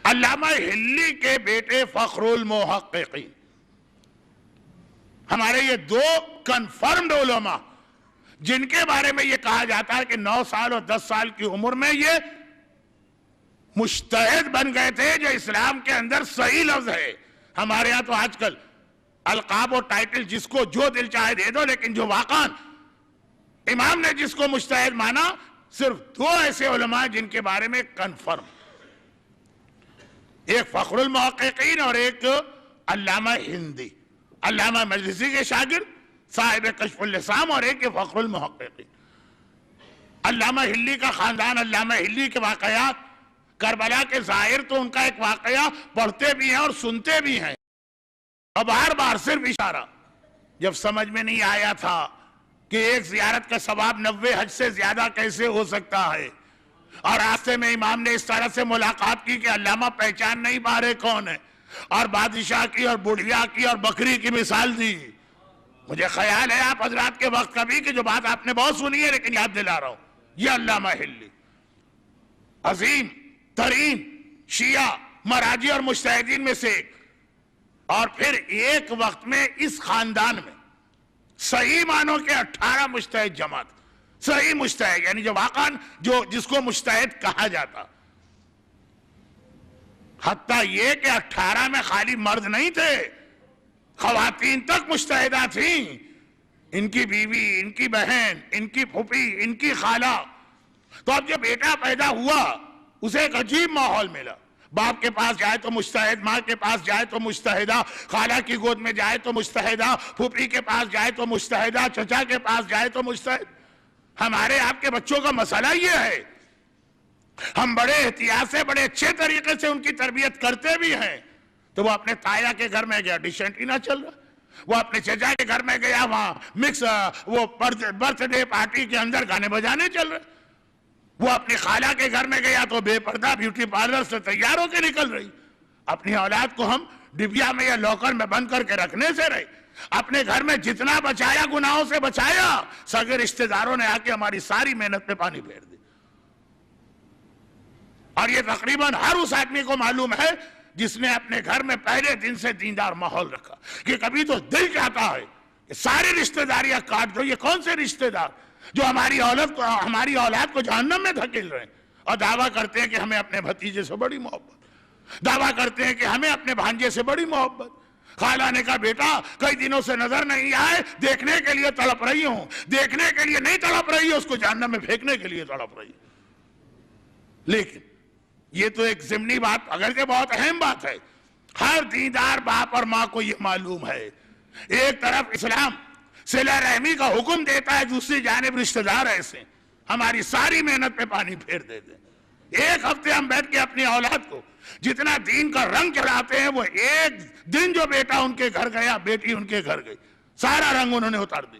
علامہ ہلی کے بیٹے فخر المحققین، ہمارے یہ دو کنفرمڈ علماء جن کے بارے میں یہ کہا جاتا ہے کہ 9 سال اور 10 سال کی عمر میں یہ مجتہد بن گئے تھے، جو اسلام کے اندر صحیح لفظ ہے۔ ہمارے ہاں تو آج کل القاب و ٹائٹل جس کو جو دل چاہے دے دو، لیکن جو واقعا امام نے جس کو مجتہد مانا صرف 2 ایسے علماء جن کے بارے میں کنفرم، ایک فخر المحققین اور ایک علامہ ہندی، علامہ مجلسی کے شاگرد صاحب کشف اللسام، اور ایک فخر المحققین۔ علامہ ہلی کا خاندان، علامہ ہلی کے واقعات، کربلا کے ظاہر تو ان کا ایک واقعہ پڑھتے بھی ہیں اور سنتے بھی ہیں، اور بار بار صرف اشارہ۔ جب سمجھ میں نہیں آیا تھا کہ ایک زیارت کا ثواب 90 حج سے زیادہ کیسے ہو سکتا ہے، اور راستے میں امام نے اس طرح سے ملاقات کی کہ علامہ پہچان نہیں پا رہے کون ہے، اور بادشاہ کی اور بڑھیا کی اور بکری کی مثال دی۔ مجھے خیال ہے آپ حضرات کے وقت کبھی کہ جو بات آپ نے بہت سنی ہے لیکن یاد دلا رہا ہوں، یہ علامہ ہلی عظیم ترین شیعہ مراجع اور مجتہدین میں سے ایک، اور پھر ایک وقت میں اس خاندان میں صحیح معنوں کے 18 مجتہد جماعت، صحیح مجتہد یعنی جو واقعا جس کو مجتہد کہا جاتا، حتیٰ یہ کہ 18 میں خالی مرد نہیں تھے، خواتین تک مجتہدہ تھیں، ان کی بیوی، ان کی بہن، ان کی پھوپھی، ان کی خالہ۔ تو اب جب بیٹا پیدا ہوا اسے ایک عجیب ماحول ملا، باپ کے پاس جائے تو مجتہد، ماں کے پاس جائے تو مجتہدہ، خالہ کی گود میں جائے تو مجتہدہ، پھوپھی کے پاس جائے تو مجتہدہ، چچا کے پاس جائے تو مجتہد۔ ہمارے آپ کے بچوں کا مسئلہ یہ ہے، ہم بڑے احتیاط سے بڑے اچھے طریقے سے ان کی تربیت کرتے بھی ہیں، تو وہ اپنے تایا کے گھر میں گیا ڈش اینٹینا چل رہا، وہ اپنے چچا کے گھر میں گیا وہاں مکس وہ برتھ ڈے پارٹی کے اندر گانے بجانے چل رہے، وہ اپنی خالہ کے گھر میں گیا تو بے پردہ بیوٹی پارلر سے تیار ہو کے نکل رہی۔ اپنی اولاد کو ہم ڈبیا میں یا لاکر میں بند کر کے رکھنے سے رہے، اپنے گھر میں جتنا بچایا گناہوں سے بچایا، سگے رشتہ داروں نے آ کے ہماری ساری محنت پہ پانی پھیر دی۔ اور یہ تقریباً ہر اس آدمی کو معلوم ہے جس نے اپنے گھر میں پہلے دن سے دیندار ماحول رکھا، کہ کبھی تو دل چاہتا ہے کہ ساری رشتہ داریاں کاٹ دو۔ یہ کون سے رشتہ دار جو ہماری اولاد کو جہنم میں دھکیل رہے ہیں، اور دعویٰ کرتے ہیں کہ ہمیں اپنے بھتیجے سے بڑی محبت، دعویٰ کرتے ہیں کہ ہمیں اپنے بھانجے سے بڑی محبت۔ خالہ نے کہا بیٹا کئی دنوں سے نظر نہیں آئے، دیکھنے کے لیے تڑپ رہی ہوں، دیکھنے کے لیے نہیں تڑپ رہی ہے، اس کو جہنم میں پھینکنے کے لیے تڑپ رہی ہے۔ لیکن یہ تو ایک ضمنی بات، اگرچہ بہت اہم بات ہے، ہر دیندار باپ اور ماں کو یہ معلوم ہے، ایک طرف اسلام صلہ رحمی کا حکم دیتا ہے، دوسری جانب رشتہ دار ایسے ہماری ساری محنت پہ پانی پھیر دیتے ہیں۔ ایک ہفتے ہم بیٹھ کے اپنی اولاد کو جتنا دین کا رنگ چڑھاتے ہیں، وہ ایک دن جو بیٹا ان کے گھر گیا، بیٹی ان کے گھر گئی، سارا رنگ انہوں نے اتار دی۔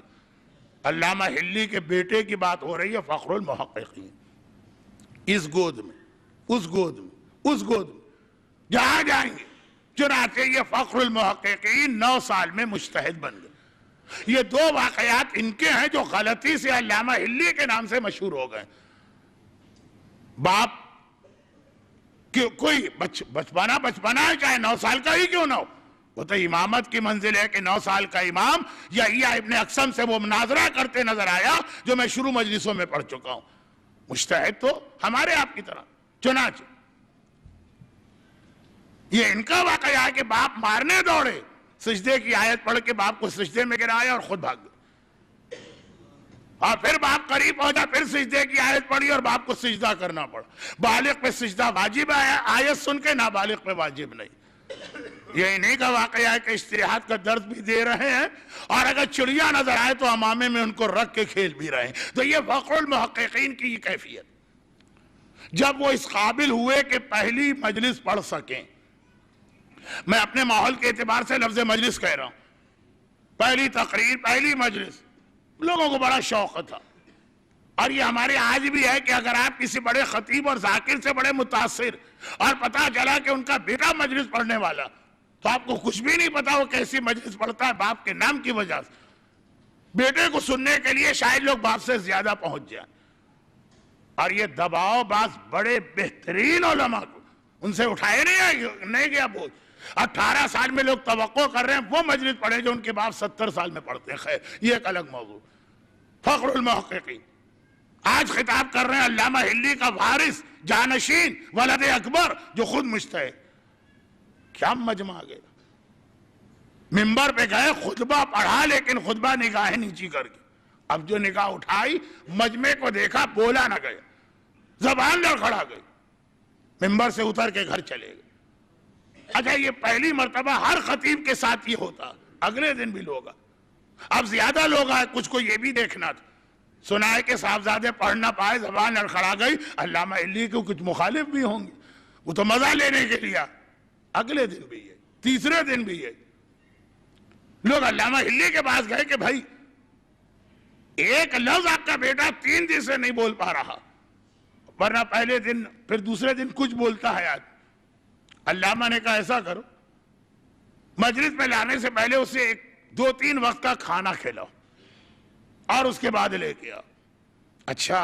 علامہ ہلی کے بیٹے کی بات ہو رہی ہے، فخر المحققین، اس گود میں، اس گود میں، اس گود میں جہاں جائیں گے۔ چنانچہ یہ فخر المحققین 9 سال میں مجتہد بن گئے۔ یہ 2 واقعات ان کے ہیں جو غلطی سے علامہ ہلی کے نام سے مشہور ہو گئے۔ باپ کوئی بچپنا ہے، چاہے 9 سال کا ہی کیوں نہ ہو، وہ تو امامت کی منزل ہے کہ 9 سال کا امام یا ابن اقسم سے وہ مناظرہ کرتے نظر آیا جو میں شروع مجلسوں میں پڑھ چکا ہوں۔ مجتہد تو ہمارے آپ کی طرح۔ چنانچہ یہ ان کا واقعہ ہے کہ باپ مارنے دوڑے، سجدے کی آیت پڑھ کے باپ کو سجدے میں گرایا اور خود بھاگ گئے، اور پھر باپ قریب پہنچا، پھر سجدے کی آیت پڑھی اور باپ کو سجدہ کرنا پڑا۔ بالغ پہ سجدہ واجب ہے، آیت سن کے نابالغ پہ واجب نہیں۔ یہ انہی کا واقعہ ہے کہ اشتہاد کا درد بھی دے رہے ہیں، اور اگر چڑیا نظر آئے تو امامے میں ان کو رکھ کے کھیل بھی رہے ہیں۔ تو یہ فخر المحققین کی یہ کیفیت، جب وہ اس قابل ہوئے کہ پہلی مجلس پڑھ سکیں، میں اپنے ماحول کے اعتبار سے لفظ مجلس کہہ رہا ہوں، پہلی تقریر، پہلی مجلس، لوگوں کو بڑا شوق تھا۔ اور یہ ہمارے آج بھی ہے کہ اگر آپ کسی بڑے خطیب اور ذاکر سے بڑے متاثر اور پتا چلا کہ ان کا بیٹا مجلس پڑھنے والا، تو آپ کو کچھ بھی نہیں پتا وہ کیسی مجلس پڑھتا ہے، باپ کے نام کی وجہ سے۔ بیٹے کو سننے کے لیے شاید لوگ باپ سے زیادہ پہنچ جائیں، اور یہ دباؤ باز بڑے بہترین علماء کو ان سے اٹھائے نہیں گیا بوجھ. 18 سال میں لوگ توقع کر رہے ہیں وہ مجلس پڑھے جو ان کے باپ 70 سال میں پڑھتے ہیں. خیر یہ ایک الگ موضوع. فخر المحققین آج خطاب کر رہے ہیں علامہ ہلی کا وارث جانشین ولد اکبر جو خود مجتہد. کیا مجمع گیا, منبر پہ گئے, خطبہ پڑھا لیکن خطبہ نگاہیں نیچی کر کے. اب جو نگاہ اٹھائی مجمع کو دیکھا, بولا نہ گیا, زبان لڑکھڑا گئی, منبر سے اتر کے گھر چلے گئے. اچھا یہ پہلی مرتبہ ہر خطیب کے ساتھ یہ ہوتا, اگلے دن بھی لوگ. اب زیادہ لوگ آئے, کچھ کو یہ بھی دیکھنا تھا. سنا ہے کہ صاحبزادے پڑھ نہ پائے, زبان لڑکھڑا گئی. علامہ ہلی کے کچھ مخالف بھی ہوں گے, وہ تو مزہ لینے کے لیے. اگلے دن بھی ہے, تیسرے دن بھی ہے. لوگ علامہ ہلی کے پاس گئے کہ بھائی ایک لفظ آپ کا بیٹا 3 دن سے نہیں بول پا رہا, ورنہ پہلے دن پھر دوسرے دن کچھ بولتا ہے. آج علامہ نے کہا ایسا کرو, مجلس میں لانے سے پہلے اسے 2-3 وقت کا کھانا کھلاؤ اور اس کے بعد لے کے آؤ. اچھا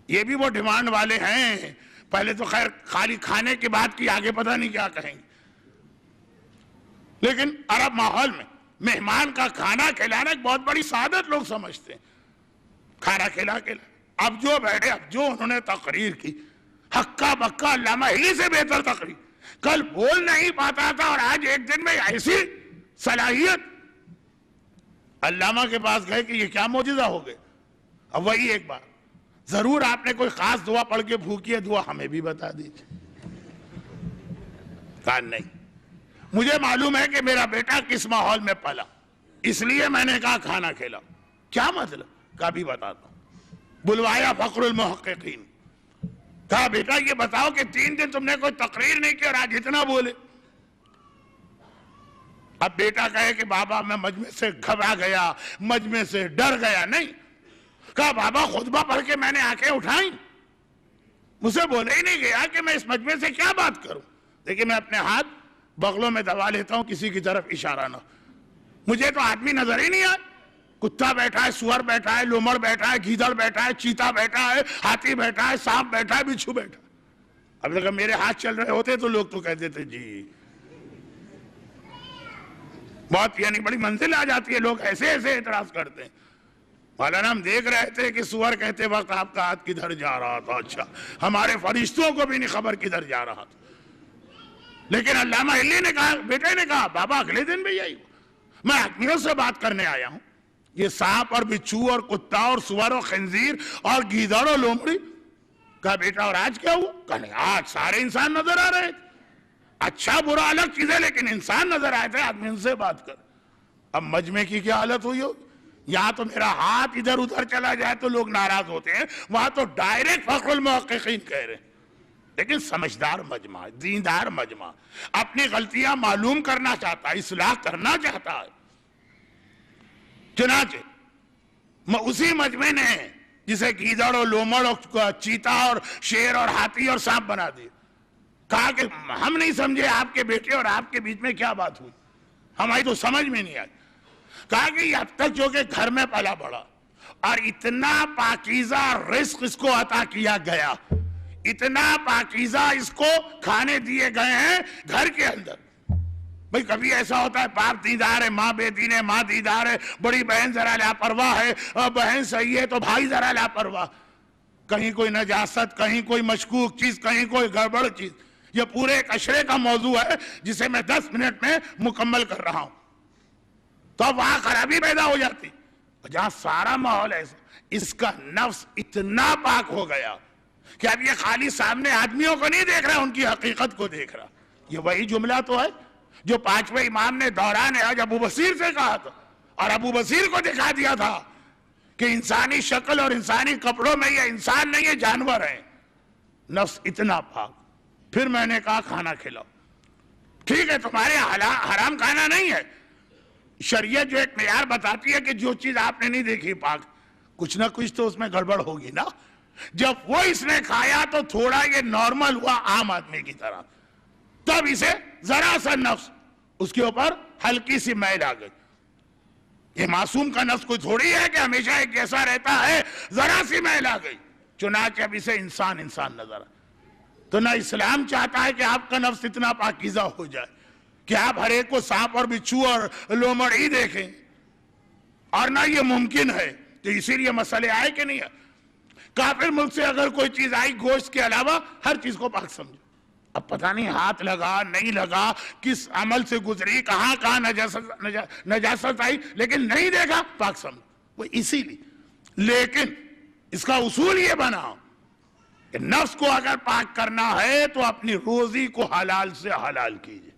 یہ بھی وہ ڈیمانڈ والے ہیں, پہلے تو خیر خالی کھانے کی بات کی, آگے پتہ نہیں کیا کہیں گے. لیکن عرب ماحول میں مہمان کا کھانا کھلانا ایک بہت بڑی سعادت لوگ سمجھتے ہیں. کھانا کھلا کے اب جو بیٹھے, اب جو انہوں نے تقریر کی, ہکا بکا علامہ ہلی سے بہتر تقریر. کل بول نہیں پاتا تھا اور آج ایک دن میں ایسی صلاحیت. علامہ کے پاس گئے کہ یہ کیا معجزہ ہو گئے. اب وہی ایک بار, ضرور آپ نے کوئی خاص دعا پڑھ کے پھونکی ہے, دعا ہمیں بھی بتا دیجیے. کہا نہیں, مجھے معلوم ہے کہ میرا بیٹا کس ماحول میں پلا, اس لیے میں نے کہا کھانا کھلاؤ. کیا مطلب, کہا بھی بتاتا ہوں. بلوایا فخر المحققین, کہا بیٹا یہ بتاؤ کہ 3 دن تم نے کوئی تقریر نہیں کی اور آج اتنا بولے. اب بیٹا کہے کہ بابا میں مجمع سے گھبرا گیا, مجمع سے ڈر گیا. نہیں, کہا بابا خطبہ پڑھ کے میں نے آنکھیں اٹھائیں, مجھ سے بولے ہی نہیں گیا کہ میں اس مجمع سے کیا بات کروں. دیکھیں میں اپنے ہاتھ بغلوں میں دبا لیتا ہوں, کسی کی طرف اشارہ نہ. مجھے تو آدمی نظر ہی نہیں آئے. کتا بیٹھا ہے, سور بیٹھا ہے, لومڑ بیٹھا ہے, گیدڑ بیٹھا ہے, چیتا بیٹھا ہے, ہاتھی بیٹھا ہے, سانپ بیٹھا ہے, بچھو بیٹھا. اب اگر میرے ہاتھ چل رہے ہوتے تو لوگ تو کہتے تھے جی بہت یعنی بڑی منزل آ جاتی ہے. لوگ ایسے اعتراض کرتے ہیں. مولانا ہم دیکھ رہے تھے کہ سور کہتے وقت آپ کا ہاتھ کدھر جا رہا تھا. اچھا, ہمارے فرشتوں کو بھی نہیں خبر کدھر جا رہا تھا. لیکن علامہ ہلی نے کہا, بیٹے نے کہا بابا اگلے دن بھی یہی, میں آدمیوں سے بات کرنے آیا ہوں. یہ سانپ اور بچھو اور کتا اور سور اور خنزیر اور گیدڑ اور لومڑی. کہا بیٹا اور آج کیا ہوا. کہا نہیں, آج سارے انسان نظر آ رہے تھے. اچھا برا الگ چیزیں, لیکن انسان نظر آئے تھے. آدمی ان سے بات کر. اب مجمع کی کیا حالت ہوئی ہو. یہاں تو میرا ہاتھ ادھر ادھر چلا جائے تو لوگ ناراض ہوتے ہیں, وہاں تو ڈائریکٹ فخر المحققین کہہ رہے ہیں. لیکن سمجھدار مجمع, دیندار مجمع, اپنی غلطیاں معلوم کرنا چاہتا ہے, اصلاح کرنا چاہتا ہے. چنانچہ اسی مجمع نے جسے گیدڑ اور لومڑ اور چیتا اور شیر اور ہاتھی اور سانپ بنا دی, کہا کہ ہم نہیں سمجھے آپ کے بیٹے اور آپ کے بیچ میں کیا بات ہوئی, ہماری تو سمجھ میں نہیں آئی. کہا کہ یہ اب تک جو کہ گھر میں پلا بڑا اور اتنا پاکیزہ رزق اس کو عطا کیا گیا, اتنا پاکیزہ اس کو کھانے دیے گئے ہیں گھر کے اندر. بھئی کبھی ایسا ہوتا ہے باپ دیندار ہے, ماں بے دین ہے, ماں دیندار ہے, بڑی بہن ذرا لاپرواہ ہے, اور بہن صحیح ہے تو بھائی ذرا لاپرواہ, کہیں کوئی نجاست, کہیں کوئی مشکوک چیز, کہیں کوئی گڑبڑ چیز. یہ پورے ایک اشرے کا موضوع ہے جسے میں 10 منٹ میں مکمل کر رہا ہوں. تو وہاں خرابی پیدا ہو جاتی. جہاں سارا ماحول ایسا, اس کا نفس اتنا پاک ہو گیا کہ اب یہ خالی سامنے آدمیوں کو نہیں دیکھ رہا, ان کی حقیقت کو دیکھ رہا. یہ وہی جملہ تو ہے جو 5ویں امام نے دوران حج ابو بصیر سے کہا تھا, اور ابو بصیر کو دکھا دیا تھا کہ انسانی شکل اور انسانی کپڑوں میں یہ انسان نہیں, یہ جانور ہے. نفس اتنا پاک. پھر میں نے کہا کھانا کھلاؤ. ٹھیک ہے تمہارے حرام کھانا نہیں ہے, شریعت جو ایک معیار بتاتی ہے کہ جو چیز آپ نے نہیں دیکھی پاک, کچھ نہ کچھ تو اس میں گڑبڑ ہوگی نا. جب وہ اس نے کھایا تو تھوڑا یہ نارمل ہوا عام آدمی کی طرح, تب اسے ذرا سا نفس اس کے اوپر ہلکی سی میل آ گئی. یہ معصوم کا نفس کوئی تھوڑی ہے کہ ہمیشہ ایک جیسا رہتا ہے, ذرا سی میل آ گئی. چنانچہ اب اسے انسان نظر آ. تو نہ اسلام چاہتا ہے کہ آپ کا نفس اتنا پاکیزہ ہو جائے کہ آپ ہر ایک کو سانپ اور بچھو اور لومڑی دیکھیں، اور نہ یہ ممکن ہے۔ تو اسی لیے مسئلے آئے کہ نہیں ہے؟ کافر ملک سے اگر کوئی چیز آئی گوشت کے علاوہ، ہر چیز کو پاک سمجھو۔ اب پتہ نہیں ہاتھ لگا نہیں لگا، کس عمل سے گزری، کہاں کہاں نجاست آئی، لیکن نہیں دیکھا، پاک سمجھو۔ وہ اسی لیے، لیکن اس کا اصول یہ بنا کہ نفس کو اگر پاک کرنا ہے تو اپنی روزی کو حلال سے حلال کیجئے۔